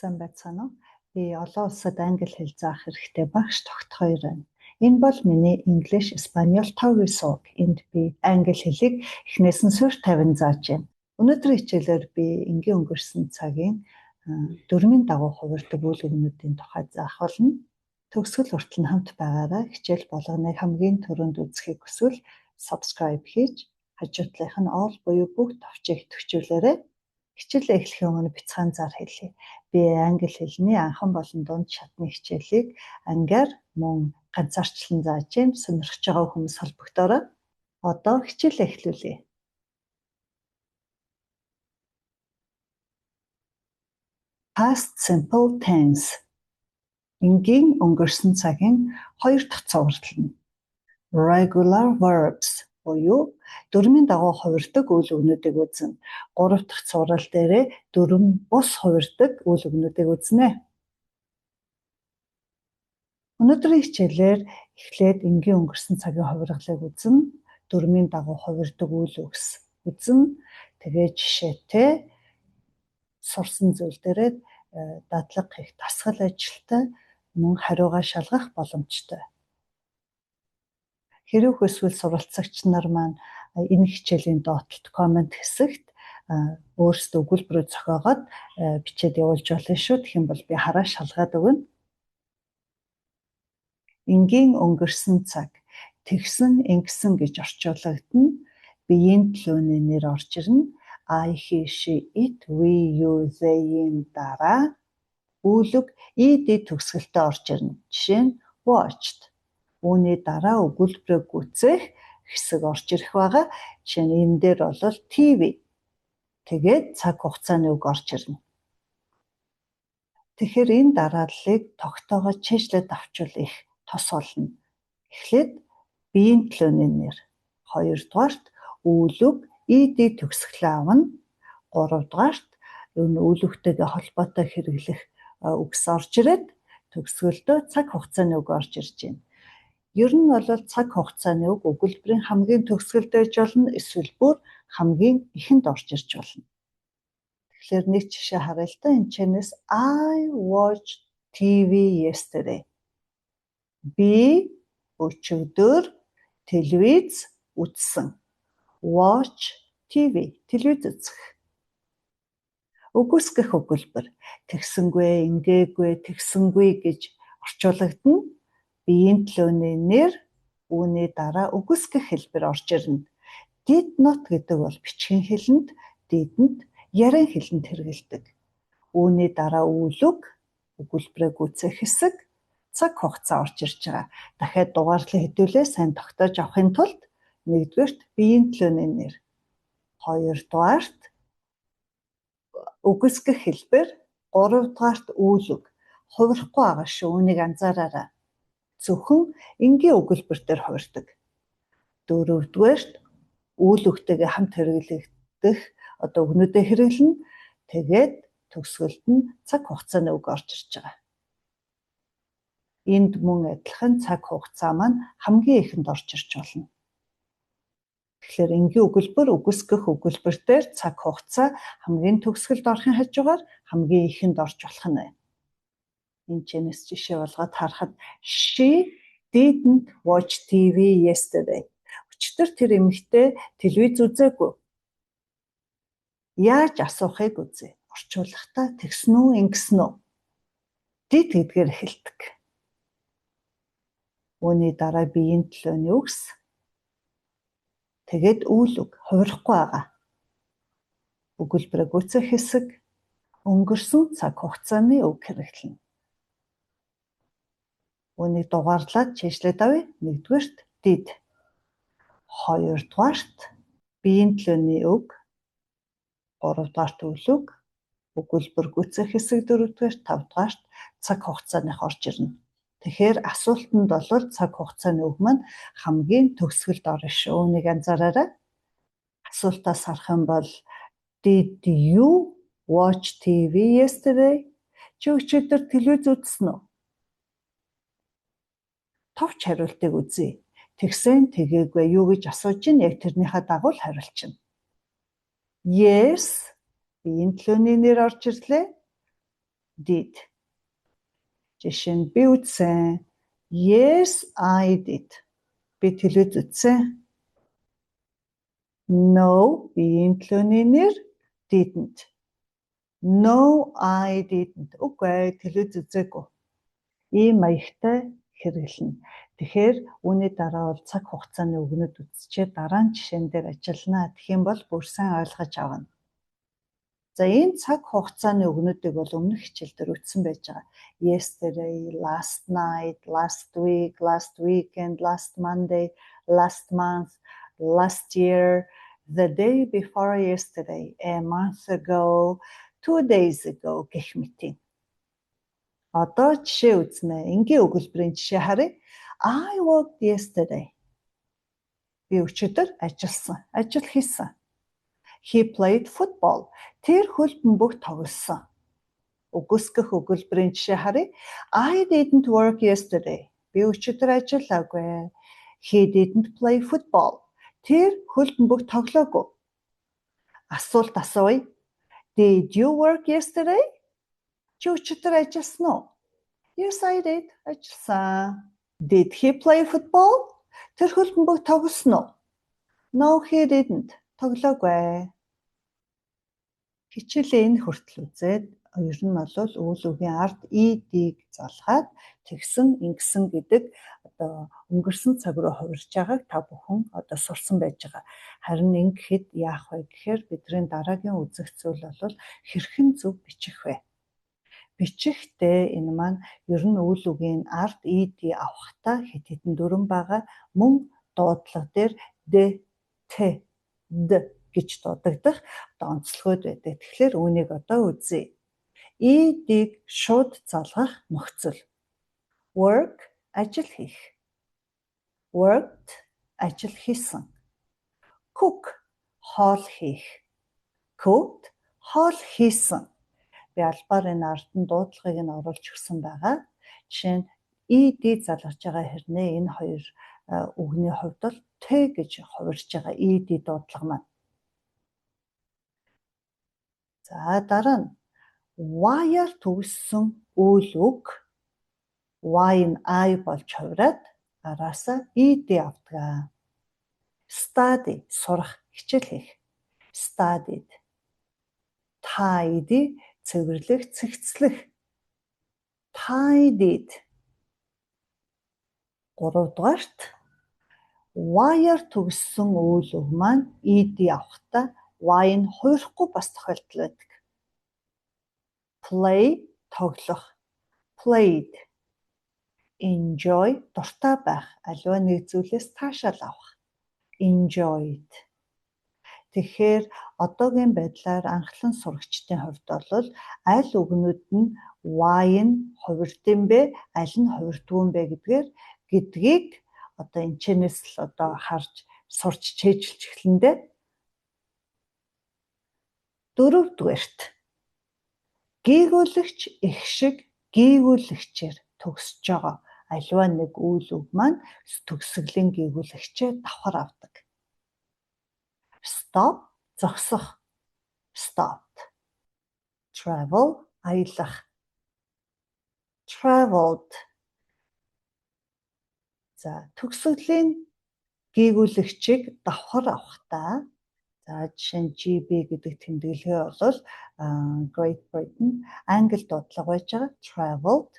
Сайн байцгаана уу? Би олон улсад англи хэл заах хэрэгтэй багш тогт 2 байна. Энэ бол миний English Spanish 5 сууг. Энд би англи хэлийг эхнээс нь суурь 50 зааж байна. Өнөөдрийн хичээлээр би энгийн өнгөрсөн цагийн дөрмийн дагуу хувирдаг үйл өгнүүдийн тухай заах болно. Төгсгөл хүртэл хамт байгаарай. Хичээл болгоныг хамгийн түрүүнд үзэхийг хүсвэл subscribe хийж хажуутлынх нь all буюу бүх товчийг идэвхжүүлээрэй. Хичээлээ эхлэхийн өмнө бяцхан зар хэлье. Би англи хэлний анхан болон дунд шатны хичээлийг ангиар мөн ганцаарчлан зааж байна. Сонирхож байгаа хүмүүс холбогдоорой. Одоо хичээлээ эхлүүлье. Past simple tense. Энгийн өнгөрсөн цагийн 2 дахь цуврал нь regular verbs буюу дөрмийн дагуу хувирдаг үйл өгнүүдийг үзнэ. 3 дахь цуврал дээрээ дөрм бус хувирдаг үйл өгнүүдийг үзнэ. Өнөөдрийн хичээлээр эхлээд энгийн өнгөрсөн цагийн хувиргалыг үзнэ. Дөрмийн дагуу хувирдаг үйл өгс үзнэ. Тэгээд жишээтэй сурсан зүйл дээрээ дадлага хийх дасгал ажилтай мөн хариугаа шалгах боломжтой. Хэрвээ хүсвэл суралцагч нар маань энэ хичээлийн доотлолт комент хэсэгт өөрсдөө өгүүлбэрөө зохиогоод бичээд явуулж болно шүү. Тэгэх юм бол би хараа шалгаад өгнө. Энгийн өнгөрсөн цаг тэгсэн ингэсэн гэж орчуулагдана. Биеийн төлөөний нэр орж ирнэ. I, he, she, it, we, you, they-ийн дараа үүлэг ed төгсгөлтэй орж ирнэ. Жишээ нь watched. Үүний дараа өгүүлбэрээ гүйцээх хэсэг орж ирэх байгаа. Жишээ нь энэ дээр бол TV. Тэгээд цаг хугацааны үг орж ирнэ. Тэгэхээр энэ дарааллыг тогтоогоо чийжлээд авчвал их тос болно. Эхлээд биеийн төлөөний нэр. 2-дугаарт үүлэг ed төгсгөлөө авна. 3-дугаарт энэ үүлэгтэйгээ холбоотой хэрэглэх үгс орж ирээд төгсгөлдөө цаг хугацааны үг орж ирж байна. Ер нь бол цаг хугацааны үг өгүүлбэрийн хамгийн төгсгөлд байж болно, эсвэл бүр хамгийн эхэнд орж ирж болно. Тэгэхээр нэг жишээ харъя л да. Энэ чэнэс I watched TV yesterday. Би өчигдөр телевиз үзсэн. Watch TV. Телевиз үзэх. Үгүйсгэх өгүүлбэр тэгсэнгүй, ингээгүй, тэгсэнгүй гэж орчуулагдана. Биеийн төлөөний нэр, үүний дараа үгүйсгэх хэлбэр орж ирнэ. Did not гэдэг бол бичгийн хэлэнд, didn't ярин хэлэнд хэрэгэлдэг. Үүний дараа үүлэг, өгүүлбэрээ гүйцээх хэсэг, цаг хугацаа орж ирж байгаа. Дахиад дугаарлан хэдүүлээ сайн тогтоож авахын тулд 1-р биеийн төлөөний нэр, 2-дугаарт үгүйсгэх хэлбэр, 3-дугаарт үүлэг. Хувирахгүй байгаа шүү. Үүнийг анзаараарай. Зөвхөн энгийн өгүүлбэртээр хувирдаг. 4-дүгээрт үүлэгтэйгээ хамт хэрэглэгдэх өгнүүдэд хэрэглэнэ. Тэгээд төгсгөлд нь цаг хугацааны үг орж ирж байгаа. Энд мөн адилхан цаг хугацаа маань хамгийн ихэнд орж ирж болно. Тэгэхээр энгийн өгүүлбэр үгүйсгэх өгүүлбэртээр цаг хугацаа хамгийн төгсгөлд орохын хажуугаар хамгийн ихэнд орж болох нь байна. Энэ чэнэс жишээ болгоод харахад she didn't watch TV yesterday. Өчигдөр тэр эмэгтэй телевиз үзээгүй. Яаж асуухыг үзье. Орчуулгахдаа тэгсэн үү, ингэсэн үү? Did гэдгээр эхэлдэг. Үүний дараа биеийн төлөөний үгс. Тэгээд үүлэг хувирахгүй байгаа. Өгүүлбэрээ гүйцээх хэсэг, өнгөрсөн цаг хугацааны үг хэрэглэнэ. Үүнийг дугаарлаад чийжлээд авъя. 1-дүгээрт did. 2-дугаарт биеийн төлөөний үг, 3-дугаарт үүлэг, өгүүлбэр гүйцээх хэсэг, 4-дүгээрт 5-дугаарт цаг хугацааных орж ирнэ. Тэгэхээр асуултанд бол цаг хугацааны үг маань хамгийн төгсгөлд орно шүү. Үүнийг анзаараарай. Асуултаас харах юм бол Did you watch TV yesterday? Чи өчигдөр телевиз үзсэн үү? Товч хариултыг үзье. Тэгсэн тэгээгүй юу гэж асууж ин яг тэрнийхээ дагуу л хариулчихна. Yes, биеийн төлөөний нэр орж ирлээ. did. Жишээ нь би үзсэн. Yes, I did. Би телевиз үзсэн. No, биеийн төлөөний нэр didn't. No, I didn't. Үгүй, телевиз үзээгүй. Ийм маягтай хэрэглэнэ. Тэгэхээр үүний дараа бол цаг хугацааны үгнүүд үзчихээ дараа нь жишээн дээр ажиллана гэх юм бол бүр сайн ойлгож авна. За энэ цаг хугацааны үгнүүдийг бол өмнөх хичээл дээр үтсэн байж байгаа. Yesterday, last night, last week, last weekend, last Monday, last month, last year, the day before yesterday, a month ago, 2 days ago гэх мэт. Одоо жишээ үзнэ. Энгийн өгүүлбэрийн жишээ харъя. I worked yesterday. Би өчигдөр ажилласан. Ажил хийсэн. He played football. Тэр хөл бөмбөг тоглосон. Үгүйсгэх өгүүлбэрийн жишээ харъя. I didn't work yesterday. Би өчигдөр ажиллаагүй. He didn't play football. Тэр хөл бөмбөг тоглоогүй. Асуулт асууя. Did you work yesterday? Чи өчигдөр ажилласан уу? Yes, I did. Ажилласан. Did he play football? Тэр хөл бөмбөг тоглосон уу? No, he didn't. Тоглоогүй. Хичээлийн энэ хүртэл үзээд ер нь бол үйл үгийн ард ed-ийг залгаад тэгсэн ингэсэн гэдэг одоо өнгөрсөн цаг руу хувирж байгааг та бүхэн одоо сурсан байж байгаа. Харин ингэхэд яах вэ гэхээр бидний дараагийн үзэх зүйл бол хэрхэн зөв бичих вэ? Бичихтэй энэ маань ер нь үйл үгийн ард ed авахтаа хэд хэдэн дүрэн байгаа. Мөн дуудлага дээр d, t, d гэж дуудагдах онцлогуд байдаг. Тэгэхээр үүнийг одоо үзье. Ed-ийг шууд залгах нөхцөл. Work ажил хийх. Worked ажил хийсэн. Cook хоол хийх. Cooked хоол хийсэн. Би албаар энэ ард нь дуудлагыг нь оруулж өгсөн байгаа. Жишээ нь ed залгаж байгаа хэрнээ энэ хоёр үгний хувьд бол t гэж хувирж байгаа ed дуудлага маань. За дараа нь y-аар төгссөн үйл үг y нь I болж хувираад араасаа ed авдаг. Study сурах, хичээл хийх. Studied. Tidy цэвэрлэх, цэгцлэх. Tidied. 3-дугаарт y-аар төгссөн үйл үг маань ed авахдаа y нь хувирахгүй бас тохиолдол байдаг. Play тоглох. Played. Enjoy дуртай байх, аливаа нэг зүйлээс таашаал авах. Enjoyed. Тэгэхээр одоогийн байдлаар анхлан сурагчдын хувьд бол аль үгнүүд нь y нь хувирдсан бэ, аль нь хувирдгүй бэ гэдгийг одоо энэчнээс л одоо харж сурч чэйжилж эхлэндээ. 4-дүгээрт гийгүүлэгч их шиг гийгүүлэгчээр төгсөж байгаа аливаа нэг үйл үг маань төгсгөлийн гийгүүлэгчээ давхар авдаг. Stop зогсох. Stopped. Travel аялах. Traveled. За төгсгөлийн гийгүүлэгчийг давхар авахдаа за жишээ нь GB гэдэг тэмдэглэгээ бол Great Britain англи дуудлага байж байгаа. Traveled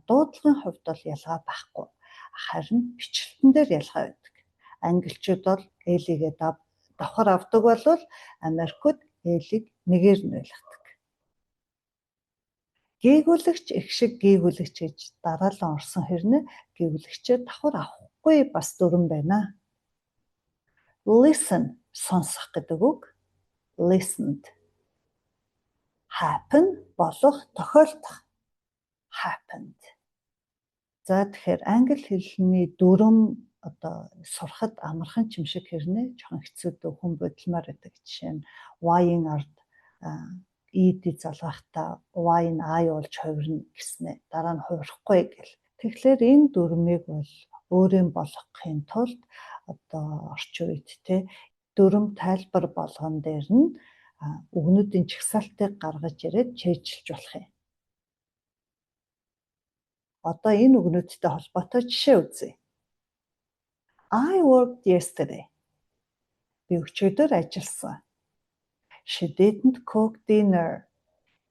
дуудлагын хувьд бол ялгаа байхгүй. Харин бичлэгтэн дээр ялгаа байдаг. Англичууд бол L-ийг давхар авдаг бол Америкууд L-ийг нэгээр нь байлгадаг. Гийгүүлэгч их шиг гийгүүлэгч гэж дараалан орсон хэрнээ гийгүүлэгчээ давхар авахгүй бас дүрэн байна. Listen сонсох гэдэг үг. Listened. Happen болох, тохиолдох. Happened. За тэгэхээр англи хэлний дүрм одоо сурахад амархан ч юм шиг хэрнээ жоохон хэцүү хүн бодломоор байдаг. Жишээ нь y-ийн ард ed залгахдаа y нь I болж хувирна гэснээр дараа нь хувирахгүй гэл. Тэгэхээр энэ дүрмийг бол өөрийн болгохын тулд одоо орчин үед дүрм тайлбар болгон дээр нь үгнүүдийн чагсаалтыг гаргаж ирээд чэйжилж болох юм. Одоо энэ үгнүүдтэй холбоотой жишээ үзье. I worked yesterday. Би өчигдөр ажилласан. She didn't cook dinner.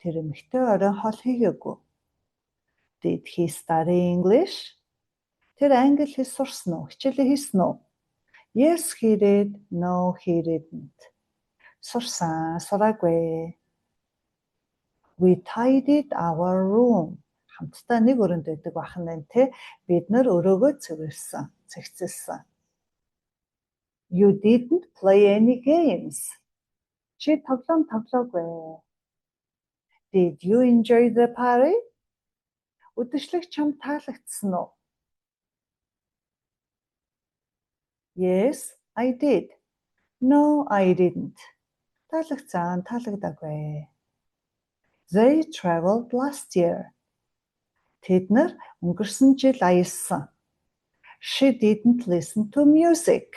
Тэр эмэгтэй оройн хоол хийгээгүй. Did he study English? Тэр англи хэл сурсан уу? Хичээлээ хийсэн үү? Yes, he did. No, he didn't. Сурсан, сураагүй. We tidied our room. Хамтдаа нэг өрөөнд байдаг бахан байна те. Бид нар өрөөгөө цэвэрлсэн, цэгцэлсэн. You didn't play any games. Чи тоглоом тоглоогүй. Did you enjoy the party? Үдэшлэг чам таалагдсан уу? Yes, I did. No, I didn't. Таалагдсан, таалагдаагүй. They traveled last year. Тэд нар өнгөрсөн жил аялсан. She didn't listen to music.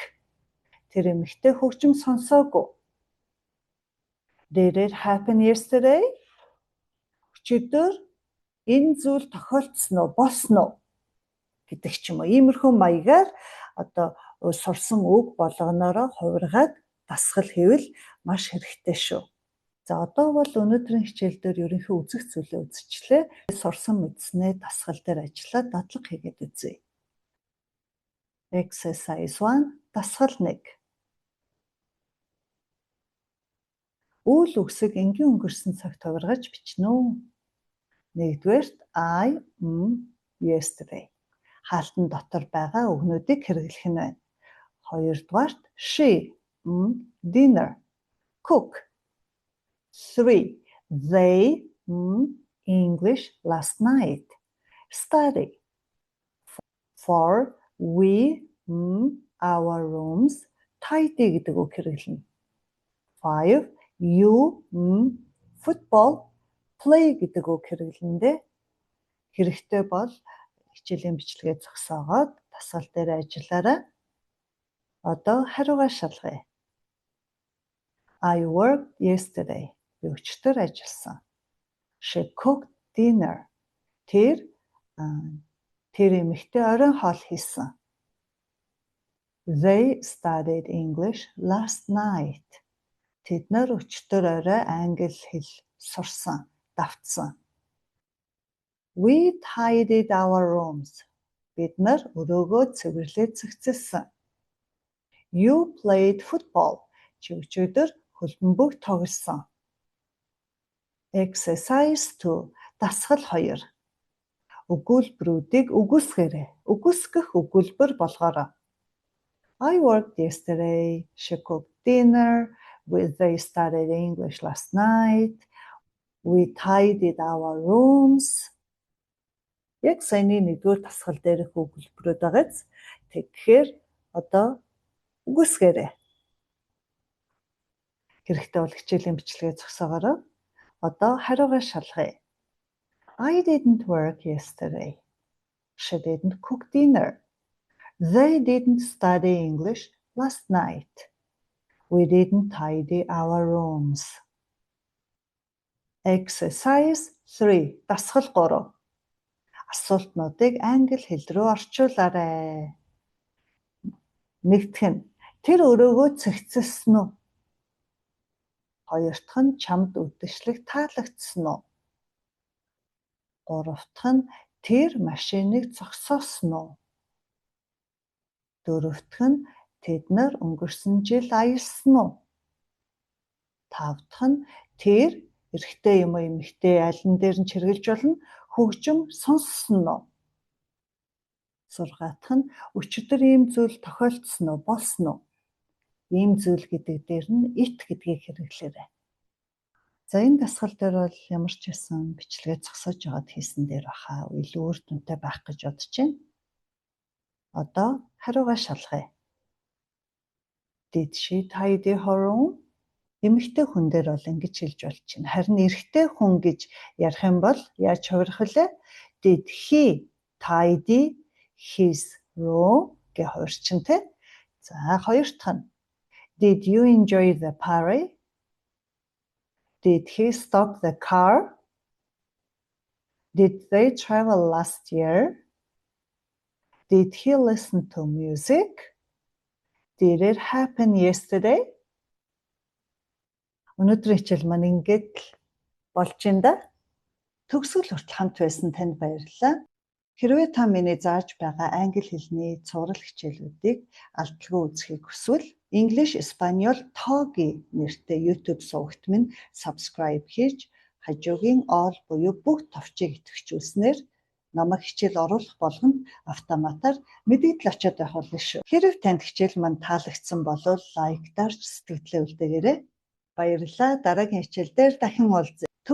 Тэр эмэгтэй хөгжим сонсоогүй. Did it happen yesterday? Өчигдөр энэ зүйл тохиолдсон уу, болсон уу гэдэг ч юм уу. Иймэрхүү маягаар одоо сурсан үг болгоноороо хувиргаад дасгал хийвэл маш хэрэгтэй шүү. За одоо бол өнөөдрийн хичээлдээр ерөнхий үзэх зүйлээ үзчихлээ. Сурсан мэдснээ дасгал дээр ажиллаад дадлага хийгээд үзье. Exercise 1, дасгал 1. Үйл үгсийг энгийн өнгөрсөн цагт хувиргаж бичнэ үү? Нэгдүгээрт I, yesterday. Хаалтан дотор байгаа үгнүүдийг хэрэглэх нь байна. Хоёрдугаарт she, dinner, cook. 3. They, English last night. Study. 4. We, our rooms. Tidy гэдэг үг хэрэглэнэ. 5. You, football. Play гэдэг үг хэрэглэндээ. Хэрэгтэй бол хичээлийн бичлэгээ зогсоогоод дасгал дээр ажиллаарай. Одоо хариугаа шалгая. I worked yesterday. Би өчигдөр ажилласан. She cooked dinner. Тэр эмэгтэй оройн хоол хийсэн. They studied English last night. Тэд нар өчигдөр орой англи хэл сурсан, давтсан. We tidied our rooms. Бид нар өрөөгөө цэвэрлээд цэгцэлсэн. You played football. Чи өчигдөр хөлбөмбөг тоглосон. Exercise 2. Дасгал 2. Өгүүлбэрүүдийг үгүйсгээрэй. Үгүйсгэх өгүүлбэр болгоорой. I worked yesterday. She cooked dinner. They studied English last night. We tidied our rooms. Яг саяны нэгдүгээр дасгал дээрх өгүүлбэрүүд байгааз. Тэгэхээр одоо үгүйсгээрэй. Хэрэгтэй бол хичээлийн бичлэгээ зогсоогоорой. Одоо хариугаа шалгая. I didn't work yesterday. She didn't cook dinner. They didn't study English last night. We didn't tidy our rooms. Exercise 3. Дасгал 3. Асуултнуудыг англи хэл рүү орчуулаарай. Нэгдүгээр нь тэр өрөөгөө цэгцэлсэн үү? Хоёр дахь нь чамд үдэшлэг таалагдсан уу? Гурав дахь нь тэр машиныг зогсоосон уу? Дөрөв дахь нь тэд нар өнгөрсөн жил аялсан уу? Тав дахь нь тэр эрэгтэй юм уу эмэгтэй алин дээр нь чиргэлж болно хөгжим сонссон уу? Зургаат дахь нь өчигдөр ийм зүйл тохиолдсон уу? Болсон уу? Ийм зүйл гэдэг дээр нь it гэдгийг хэрэглээрэй. За энэ дасгал дээр бол ямар ч байсан бичлэгээ зогсоож байгаад хийсэн дээр баха илүү үр дүнтэй байх гэж бодож байна. Одоо хариугаа шалгая. Did she tidy her room? Эмэгтэй хүн дээр бол ингэж хэлж болж байна. Харин эрэгтэй хүн гэж ярих юм бол яаж хувирах вэ? Did he tidy his room гэж хувирчин тэ. За хоёр дахь нь Did you enjoy the party? Did he stop the car? Did they travel last year? Did he listen to music? Did it happen yesterday? Өнөөдрийн хичээл маань ингээд л болж байна да. Төгсгөл хүртэл хамт байсан танд баярлалаа. Хэрвээ та миний зааж байгаа англи хэлний цуврал хичээлүүдийг алдалгүй үзэхийг хүсвэл English Espanol Togi нэртэй YouTube сувагт минь subscribe хийж хажуугийн all буюу бүх товчийг идэвхжүүлснээр намайг хичээл оруулах болгонд автоматар мэдээлэл очиод байх болно шүү. Хэрвээ танд хичээл маань таалагдсан бол лайк дарж сэтгэлдээ үлдээгээрэй. Баярлалаа. Дараагийн хичээл дээр дахин уулзъя.